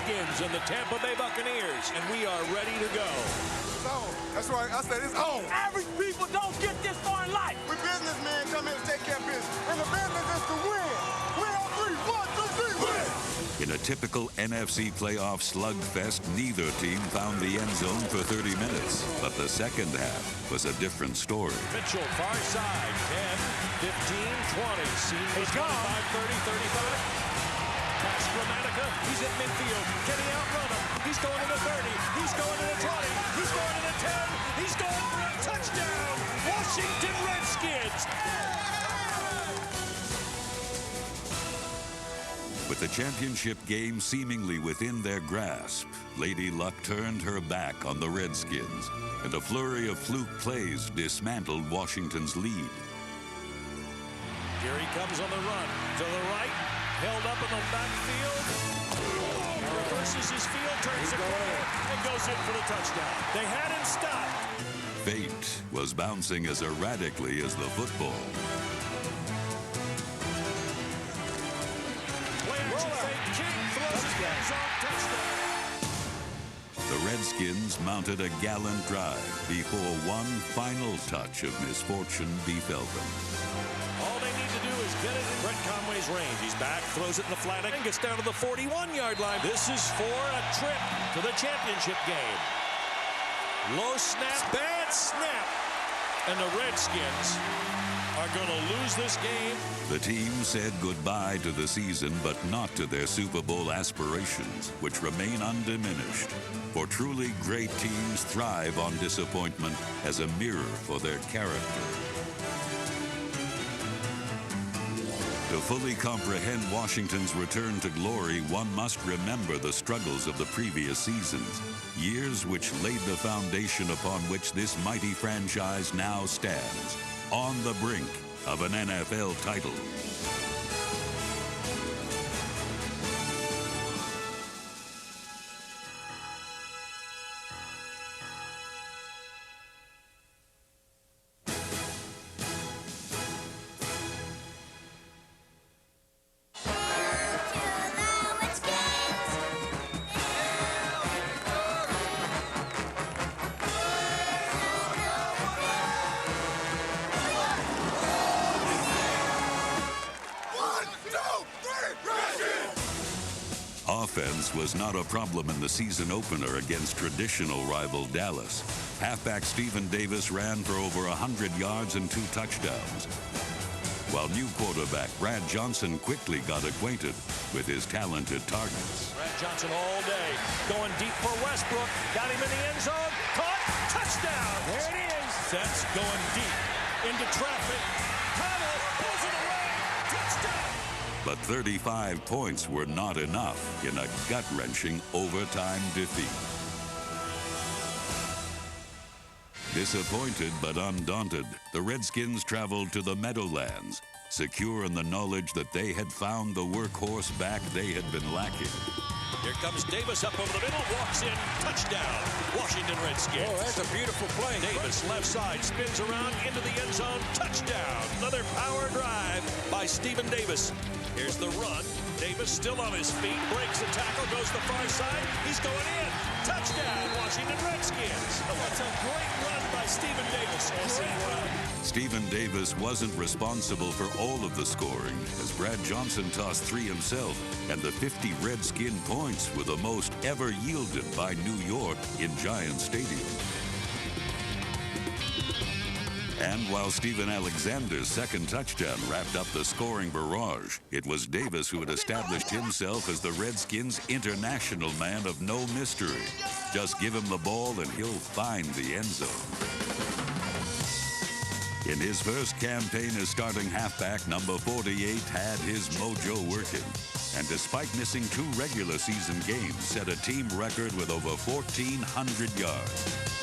Redskins and the Tampa Bay Buccaneers, and we are ready to go. It's on. That's right. I said it's on. Average people don't get this far in life. We businessmen come here to take care of business, and the business is to win. Win on three. 1, 2, 3, win. In a typical NFC playoff slugfest, neither team found the end zone for 30 minutes. But the second half was a different story. Mitchell, far side, 10, 15, 20. Seamus 25, 30, 35. Pass Gramatica. He's at midfield. Can he outrun him? He's going to the 30. He's going to the 20. He's going to the 10. He's going for a touchdown. Washington Redskins. With the championship game seemingly within their grasp, Lady Luck turned her back on the Redskins, and a flurry of fluke plays dismantled Washington's lead. Here he comes on the run. To the right, held up in the backfield. Reverses his field, turns the corner, and goes in for the touchdown. They had him stopped. Fate was bouncing as erratically as the football. The Redskins mounted a gallant drive before one final touch of misfortune befell them. All they need to do is get it in Brett Conway's range. He's back, throws it in the flat, and gets down to the 41-yard line. This is for a trip to the championship game. Low snap, bad snap, and the Redskins are going to lose this game. The team said goodbye to the season, but not to their Super Bowl aspirations, which remain undiminished. For truly great teams thrive on disappointment as a mirror for their character. To fully comprehend Washington's return to glory, one must remember the struggles of the previous seasons, years which laid the foundation upon which this mighty franchise now stands, on the brink of an NFL title. Offense was not a problem in the season opener against traditional rival Dallas. Halfback Stephen Davis ran for over 100 yards and 2 touchdowns, while new quarterback Brad Johnson quickly got acquainted with his talented targets. Brad Johnson all day, going deep for Westbrook, got him in the end zone, caught, touchdown! There it is! Sets going deep into traffic. Connell pulls it away, touchdown! But 35 points were not enough in a gut-wrenching overtime defeat. Disappointed but undaunted, the Redskins traveled to the Meadowlands, secure in the knowledge that they had found the workhorse back they had been lacking. Here comes Davis up over the middle, walks in, touchdown, Washington Redskins. Oh, that's a beautiful play. Davis left side, spins around into the end zone, touchdown. Another power drive by Stephen Davis. Here's the run. Davis still on his feet, breaks the tackle, goes to the far side. He's going in. Touchdown, Washington Redskins. That's a great run by Stephen Davis. Great run. Stephen Davis wasn't responsible for all of the scoring, as Brad Johnson tossed 3 himself, and the 50 Redskin points were the most ever yielded by New York in Giant Stadium. And while Stephen Alexander's second touchdown wrapped up the scoring barrage, it was Davis who had established himself as the Redskins' international man of no mystery. Just give him the ball and he'll find the end zone. In his first campaign as starting halfback, number 48 had his mojo working. And despite missing 2 regular season games, set a team record with over 1,400 yards.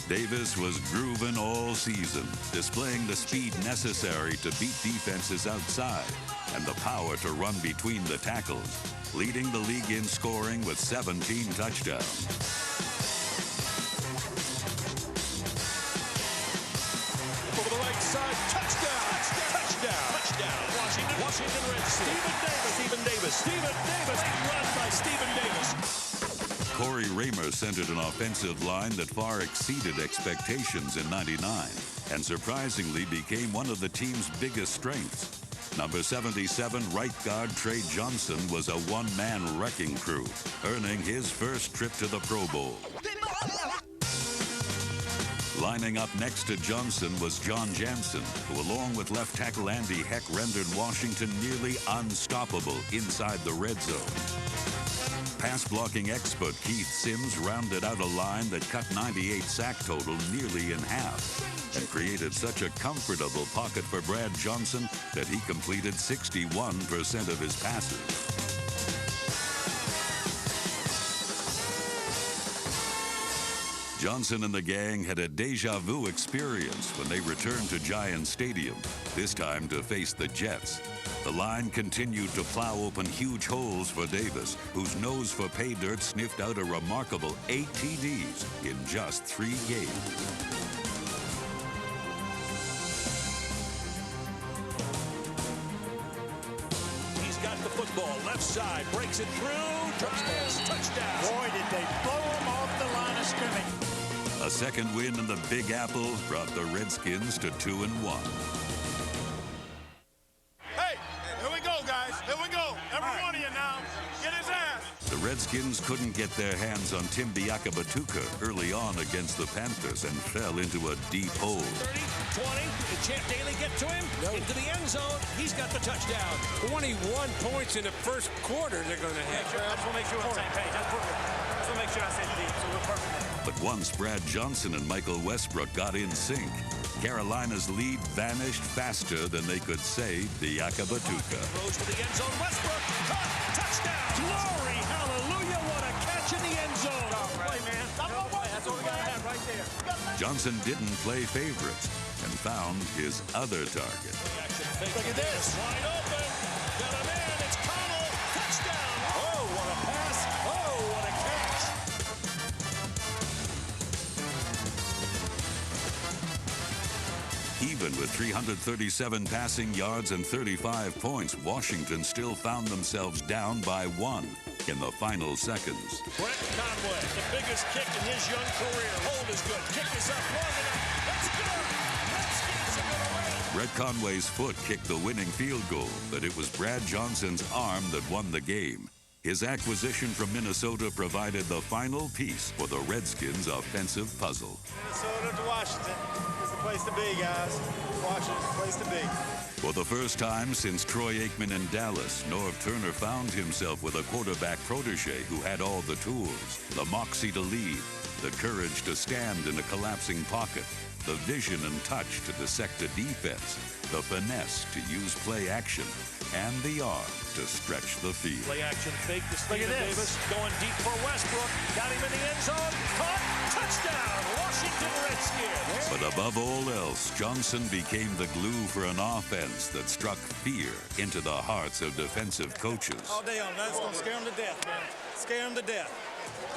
Davis was grooving all season, displaying the speed necessary to beat defenses outside and the power to run between the tackles, leading the league in scoring with 17 touchdowns. Over the right side, touchdown, touchdown, touchdown. Washington Redskins. Stephen Davis. Great run Corey Raymer centered an offensive line that far exceeded expectations in '99 and surprisingly became one of the team's biggest strengths. Number 77 right guard Trey Johnson was a one-man wrecking crew, earning his first trip to the Pro Bowl. Lining up next to Johnson was John Jansen, who along with left tackle Andy Heck rendered Washington nearly unstoppable inside the red zone. Pass blocking expert Keith Sims rounded out a line that cut 98 sack total nearly in half and created such a comfortable pocket for Brad Johnson that he completed 61% of his passes. Johnson and the gang had a deja vu experience when they returned to Giant Stadium, this time to face the Jets. The line continued to plow open huge holes for Davis, whose nose for pay dirt sniffed out a remarkable 8 TDs in just 3 games. Ball left side, breaks it through, drives, touchdown. Boy, did they blow him off the line of scrimmage. A second win in the Big Apple brought the Redskins to 2-1. Hey, here we go, guys. Here we go. Every one of you now, get his ass. The Redskins couldn't get their hands on Tim Biakabatuka early on against the Panthers and fell into a deep hole. 30, 20, did Champ Daly get to him? No. Into the end zone, he's got the touchdown. 21 points in the first quarter they're going to have. I just want to make sure we're on the same page. That's perfect. I just want to make sure I said deep, so we're perfect. But once Brad Johnson and Michael Westbrook got in sync, Carolina's lead vanished faster than they could say Biakabatuka. Throws to the end zone, Westbrook, caught, touchdown. Glory, hallelujah, what a catch in the end zone. Play, man. That's what we got to have right there. Johnson didn't play favorites and found his other target. Look at this. Wide open. Got a man. It's Connell. Touchdown. Oh, what a pass. Oh, what a catch. Even with 337 passing yards and 35 points, Washington still found themselves down by 1 in the final seconds. Brent Conway, the biggest kick in his young career. Hold is good. Kick is up long enough. That's good. Redskins are going to win. Brett Conway's foot kicked the winning field goal, but it was Brad Johnson's arm that won the game. His acquisition from Minnesota provided the final piece for the Redskins' offensive puzzle. Minnesota to Washington is the place to be, guys. Washington's the place to be. For the first time since Troy Aikman in Dallas, Norv Turner found himself with a quarterback protege who had all the tools, the moxie to lead, the courage to stand in a collapsing pocket, the vision and touch to dissect a defense, the finesse to use play action, and the arm to stretch the field. Play action fake to Stephen Davis. Going deep for Westbrook. Got him in the end zone. Caught. Touchdown. Washington Redskins. But above all else, Johnson became the glue for an offense that struck fear into the hearts of defensive coaches. All day on that. It's going to scare them to death, man. Scare them to death.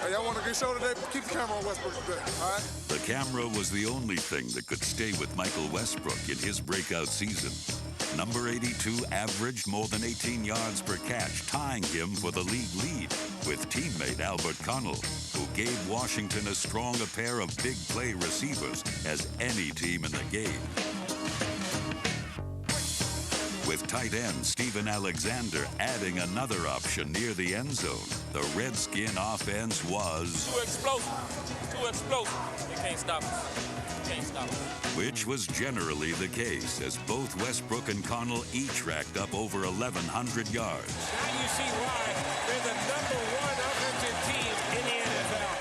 Hey, y'all want a good show today? Keep the camera on Westbrook today, all right? The camera was the only thing that could stay with Michael Westbrook in his breakout season. Number 82 averaged more than 18 yards per catch, tying him for the league lead with teammate Albert Connell, who gave Washington as strong a pair of big play receivers as any team in the game. With tight end Steven Alexander adding another option near the end zone, the Redskin offense was too explosive. Too explosive. They can't stop us. Can't stop us. Which was generally the case, as both Westbrook and Connell each racked up over 1,100 yards. Now you see why they're the #1 offensive team in the NFL.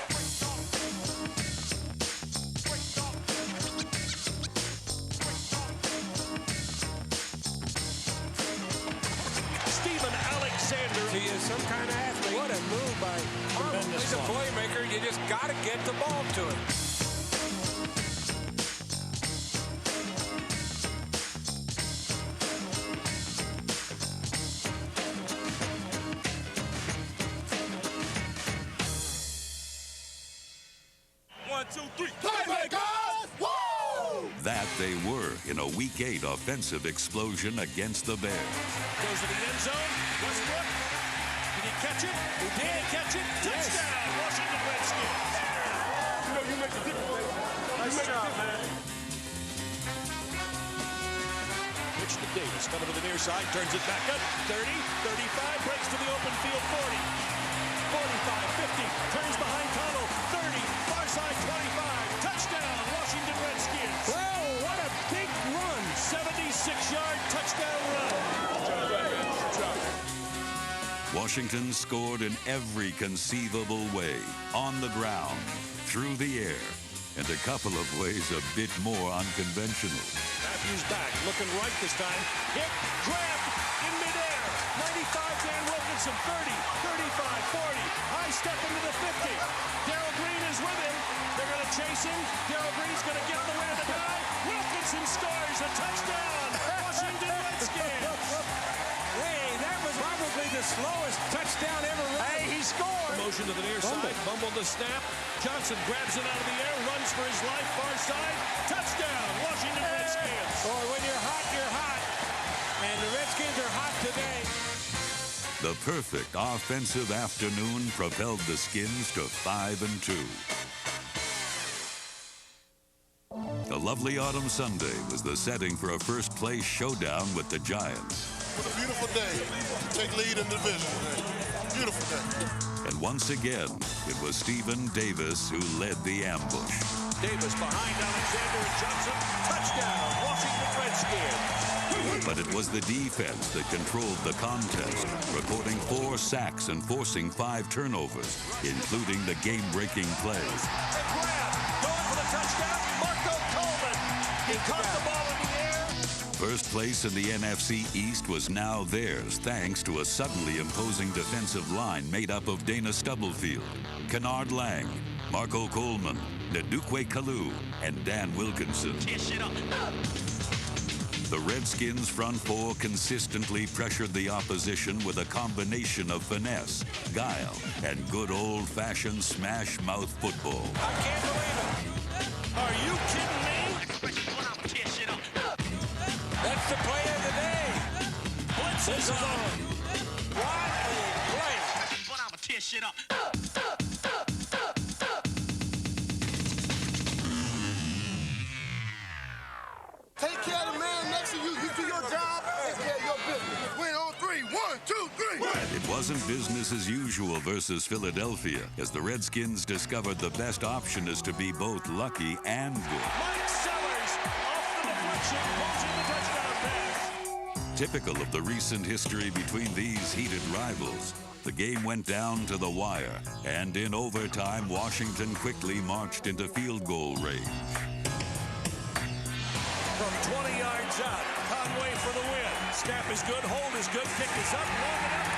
Steven Alexander. He is some kind of athlete. What a move by Connell. He's a playmaker. You just got to get the ball to him. That they were in a Week 8 offensive explosion against the Bears. Goes to the end zone. Westbrook. Did he catch it? He did catch it. Touchdown, Washington Redskins. You know, you make a difference. Nice job, man. Pitch to Davis, coming to the near side, turns it back up. 30, 35, breaks to the open field, 40. 45, 50, turns behind tunnel, 30, far side 25, touchdown, Washington Redskins. Well, what a big run. 76-yard touchdown run. Washington scored in every conceivable way, on the ground, through the air, and a couple of ways a bit more unconventional. Matthews back, looking right this time. Hit, grabbed in midair. 95, Dan Wilkinson, 30, 35, 40. High step into the 50. Darrell Green is with him. They're going to chase him. Darrell Green's going to get in the way of the guy. Wilkinson scores a touchdown. Washington Redskins. Hey, that was probably the slowest touchdown ever run. Hey, he scored. Motion to the near side. Fumbled the snap. Johnson grabs it out of the air, runs for his life. Far side. Touchdown, Washington Redskins. Boy, when you're hot, you're hot. And the Redskins are hot today. The perfect offensive afternoon propelled the Skins to 5-2. A lovely autumn Sunday was the setting for a first-place showdown with the Giants. What a beautiful day to take lead in the division today. Beautiful day. And once again, it was Stephen Davis who led the ambush. Davis behind Alexander and Johnson. Touchdown, Washington Redskins. But it was the defense that controlled the contest, recording 4 sacks and forcing 5 turnovers, including the game-breaking play. A grab, going for the touchdown, Marco Coleman. He caught the ball in the air. First place in the NFC East was now theirs, thanks to a suddenly imposing defensive line made up of Dana Stubblefield, Kennard Lang, Marco Coleman, Ndukwe Kalu, and Dan Wilkinson. The Redskins' front four consistently pressured the opposition with a combination of finesse, guile, and good old-fashioned smash-mouth football. I can't believe it. Are you kidding me? That's the play of the day. Blitz is on. What a play. Tear shit up. Take care of the man next to you. You do your job, take care of your business. Win on 3. 1, 2, 3. And it wasn't business as usual versus Philadelphia, as the Redskins discovered the best option is to be both lucky and good. Mike Sellers off the deflection, launching the touchdown pass. Typical of the recent history between these heated rivals, the game went down to the wire, and in overtime, Washington quickly marched into field goal range. From 20 yards out, Conway for the win. Snap is good, hold is good, kick is up, long enough.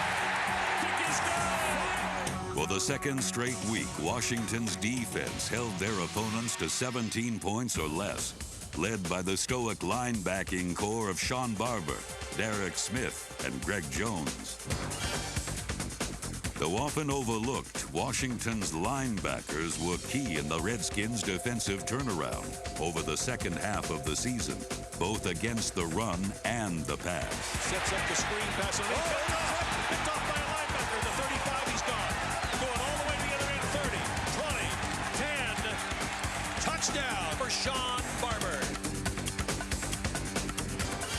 Kick is good. For the second straight week, Washington's defense held their opponents to 17 points or less, led by the stoic linebacking core of Sean Barber, Derek Smith, and Greg Jones. Though often overlooked, Washington's linebackers were key in the Redskins' defensive turnaround over the second half of the season, both against the run and the pass. Sets up the screen pass, and picked off by a linebacker. The 35, he's gone. Going all the way to the other end, 20, 10. Touchdown for Sean Barber.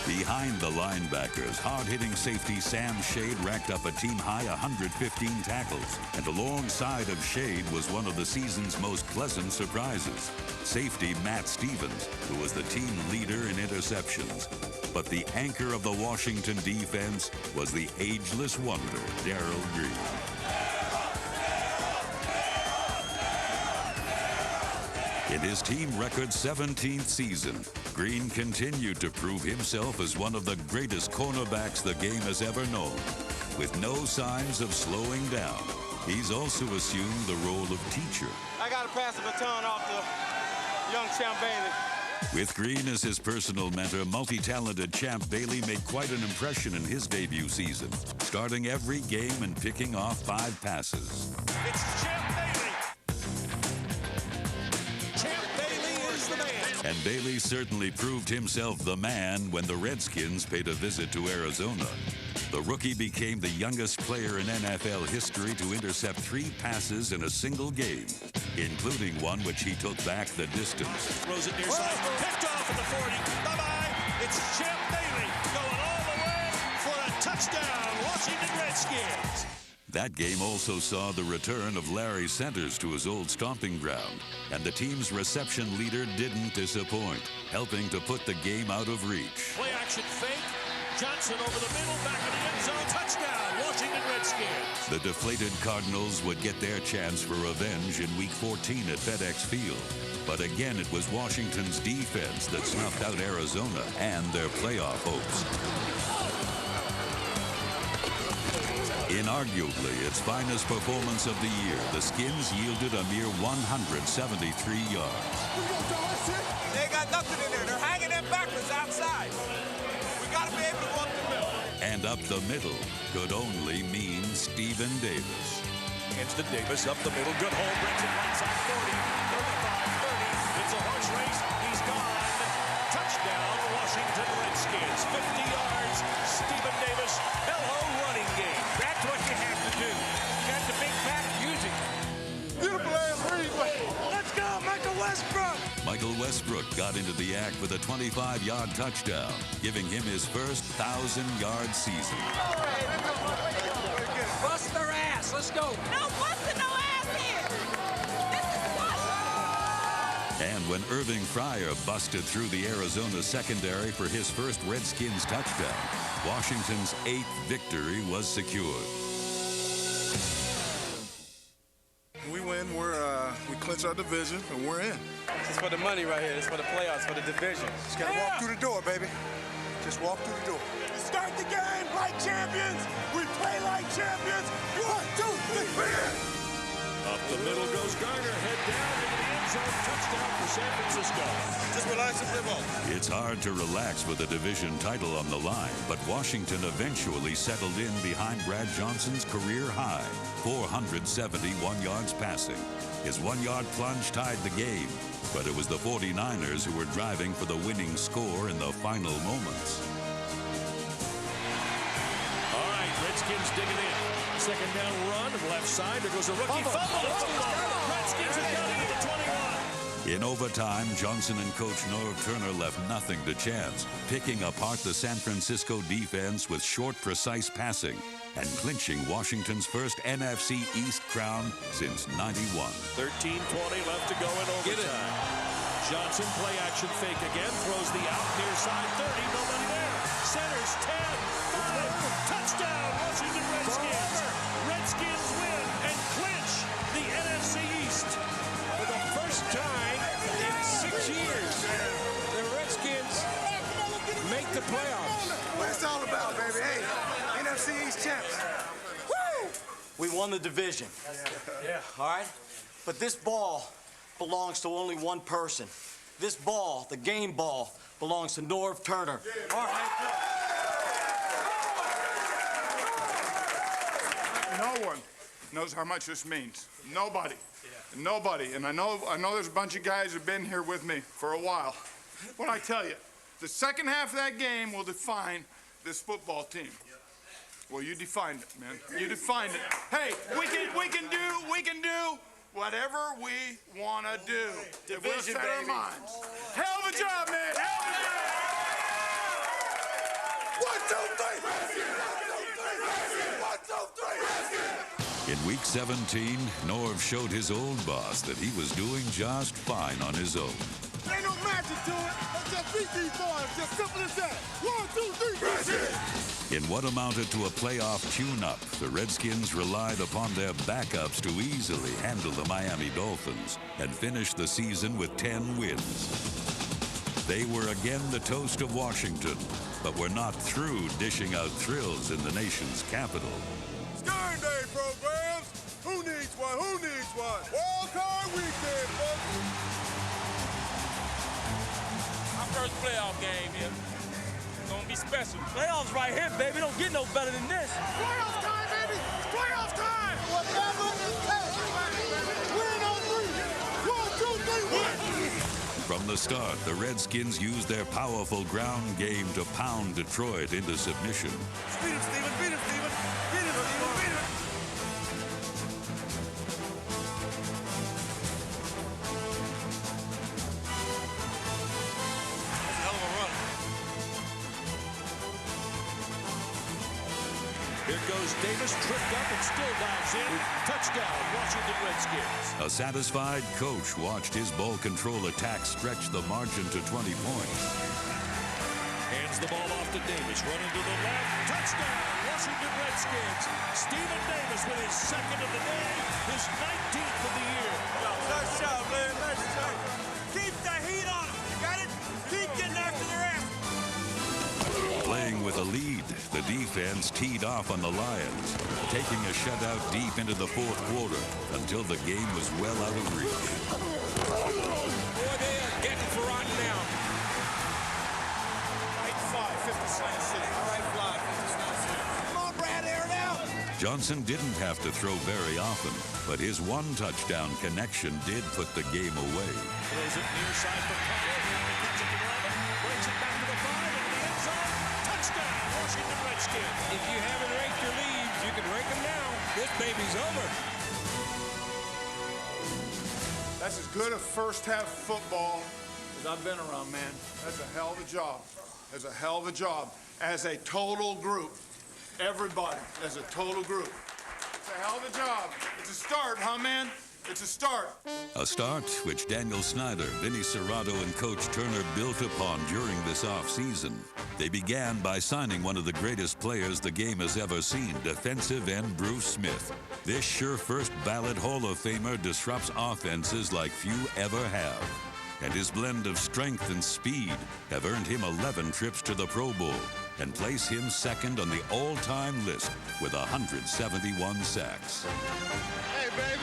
Behind the linebackers, hard-hitting safety Sam Shade racked up a team-high 115 tackles, and alongside of Shade was one of the season's most pleasant surprises, safety Matt Stevens, who was the team leader in interceptions. But the anchor of the Washington defense was the ageless wonder, Darrell Green. In his team record 17th season, Green continued to prove himself as one of the greatest cornerbacks the game has ever known. With no signs of slowing down, he's also assumed the role of teacher. I got to pass the baton off to young Champ Bailey. With Green as his personal mentor, multi-talented Champ Bailey made quite an impression in his debut season, starting every game and picking off 5 passes. It's Champ Bailey. Champ Bailey is the man. And Bailey certainly proved himself the man when the Redskins paid a visit to Arizona. The rookie became the youngest player in NFL history to intercept 3 passes in a single game, including one which he took back the distance. Throws it near side, picked off at the 40. Bye-bye. It's Champ Bailey going all the way for a touchdown, Washington Redskins. That game also saw the return of Larry Centers to his old stomping ground, and the team's reception leader didn't disappoint, helping to put the game out of reach. Play action fake. Johnson over the middle, back in the end zone, touchdown, Washington Redskins. The deflated Cardinals would get their chance for revenge in Week 14 at FedEx Field. But again, it was Washington's defense that snuffed out Arizona and their playoff hopes. In arguably its finest performance of the year, the Skins yielded a mere 173 yards. They ain't got nothing in there. They're hanging them backwards outside. We got to be able to go up the middle. And up the middle could only mean Stephen Davis. Against the Davis, up the middle, good hole, brings it right side, 40, 35, 30. It's a horse race. He's gone. Touchdown, Washington Redskins. 50 yards, Stephen Davis. Hello, running game. That's what you have to do. You got the big back, use it. Beautiful ass replay. Let's go, Michael Westbrook. Michael Westbrook got into the act with a 25-yard touchdown, giving him his first 1,000-yard season. Bust their ass. Let's go. No busting no ass here. This is what? And when Irving Fryer busted through the Arizona secondary for his first Redskins touchdown, Washington's 8th victory was secured. We win, we clinch our division, and we're in. This is for the money right here. This is for the playoffs, for the division. Just gotta walk through the door, baby. Just walk through the door. We start the game like champions. We play like champions. 1, 2, 3, Up the middle goes Garner, head down into the end zone, touchdown for San Francisco. Just relax and live on. It's hard to relax with a division title on the line, but Washington eventually settled in behind Brad Johnson's career high, 471 yards passing. His 1-yard plunge tied the game, but it was the 49ers who were driving for the winning score in the final moments. All right, Redskins digging in. Second down run, left side. There goes a rookie fumble. Redskins have got it to the 21. In overtime, Johnson and coach Norv Turner left nothing to chance, picking apart the San Francisco defense with short, precise passing and clinching Washington's first NFC East crown since '91. 13-20 left to go in overtime. Johnson, play action fake again, throws the out near side, 30, nobody there. Centers, 10, 5, touchdown, Washington Redskins. Redskins win and clinch the NFC East. For the first time in 6 years, the Redskins make the playoffs. What it's all about, baby. Hey, NFC East champs. Woo! We won the division. Yeah. All right? But this ball belongs to only one person. This ball, the game ball, belongs to Norv Turner. All right. No one knows how much this means. Nobody. Nobody. And I know there's a bunch of guys who've been here with me for a while. When I tell you, the second half of that game will define this football team. Well, you defined it, man. You defined it. Hey, we can do whatever we want to do. If we'll set our minds. Hell of a job, man. Hell of a job. 1, 2, 3. 1, 2, 3. In Week 17, Norv showed his old boss that he was doing just fine on his own. Ain't no magic to it. Let's just beat these boys. Just simple as that. 1, 2, 3. In what amounted to a playoff tune-up, the Redskins relied upon their backups to easily handle the Miami Dolphins and finish the season with 10 wins. They were again the toast of Washington, but were not through dishing out thrills in the nation's capital. Sky Day programs. Who needs one? Who needs one? Wild card weekend, folks. Our first playoff game here. It's gonna be special. Playoffs right here, baby. Don't get no better than this. Playoff time, baby. Playoff time. Whatever it takes. Win on 3. 1, 2, 3, win. From the start, the Redskins used their powerful ground game to pound Detroit into submission. Beat him, Steven. Beat goes Davis, tripped up and still dives in. Touchdown, Washington Redskins. A satisfied coach watched his ball control attack stretch the margin to 20 points. Hands the ball off to Davis, running to the left. Touchdown, Washington Redskins. Stephen Davis with his second of the day, his 19th of the year. Nice job, man. Nice job. Keep the heat on him. You got it? Keep getting after their ass. Playing with a lead, the defense teed off on the Lions, taking a shutout deep into the fourth quarter until the game was well out of reach. Boy, they are getting forgotten now. Right 5, 50 Slant City. All right, fly, 50 Slant City. Come on, Brad, air it out. Johnson didn't have to throw very often, but his one touchdown connection did put the game away. Throws it near side for Cutler. Cuts it to 11. Brings it back to the 5 into the end zone. Touchdown, Washington Redskins. If you haven't raked your leaves, you can rake them now. This baby's over. That's as good a first half football as I've been around, man. That's a hell of a job. That's a hell of a job. As a total group. Everybody as a total group. It's a hell of a job. It's a start, huh, man? It's a start. A start which Daniel Snyder, Vinny Serrato, and Coach Turner built upon during this offseason. They began by signing one of the greatest players the game has ever seen, defensive end Bruce Smith. This sure first ballot Hall of Famer disrupts offenses like few ever have. And his blend of strength and speed have earned him 11 trips to the Pro Bowl and place him second on the all-time list with 171 sacks. Hey, baby.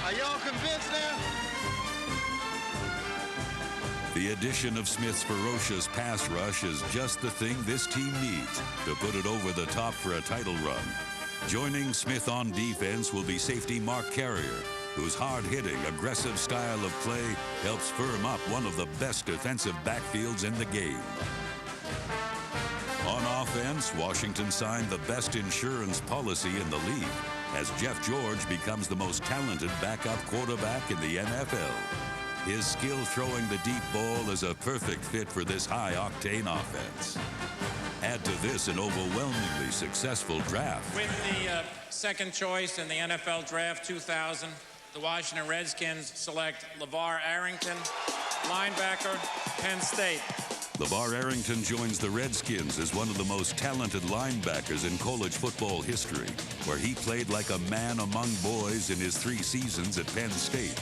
Are y'all convinced now? The addition of Smith's ferocious pass rush is just the thing this team needs to put it over the top for a title run. Joining Smith on defense will be safety Mark Carrier, whose hard-hitting, aggressive style of play helps firm up one of the best defensive backfields in the game. On offense, Washington signed the best insurance policy in the league as Jeff George becomes the most talented backup quarterback in the NFL. His skill throwing the deep ball is a perfect fit for this high-octane offense. Add to this an overwhelmingly successful draft. With the second choice in the NFL Draft 2000, the Washington Redskins select LeVar Arrington, linebacker, Penn State. LeVar Arrington joins the Redskins as one of the most talented linebackers in college football history, where he played like a man among boys in his 3 seasons at Penn State.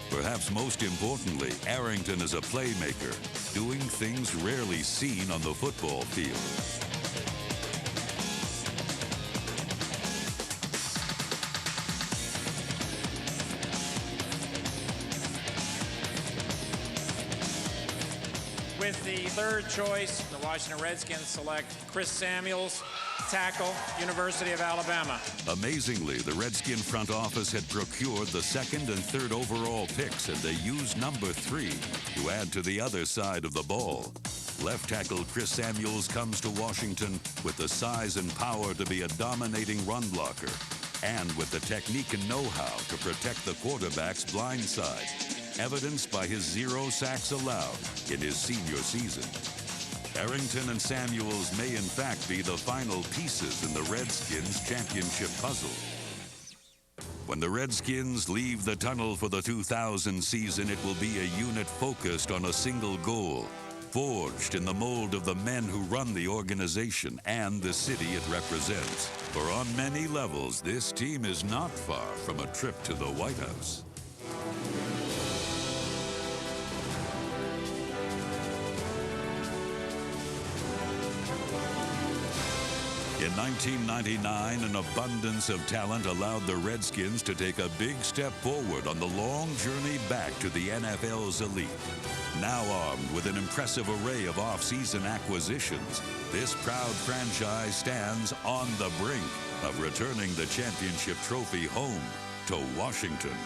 Perhaps most importantly, Arrington is a playmaker, doing things rarely seen on the football field. With the third choice, the Washington Redskins select Chris Samuels, tackle, University of Alabama. Amazingly, the Redskin front office had procured the second and third overall picks, and they used number 3 to add to the other side of the ball. Left tackle Chris Samuels comes to Washington with the size and power to be a dominating run blocker, and with the technique and know-how to protect the quarterback's blind side, evidenced by his 0 sacks allowed in his senior season. Arrington and Samuels may in fact be the final pieces in the Redskins' championship puzzle. When the Redskins leave the tunnel for the 2000 season, it will be a unit focused on a single goal, forged in the mold of the men who run the organization and the city it represents. For on many levels, this team is not far from a trip to the White House. In 1999, an abundance of talent allowed the Redskins to take a big step forward on the long journey back to the NFL's elite. Now armed with an impressive array of off-season acquisitions, this proud franchise stands on the brink of returning the championship trophy home to Washington.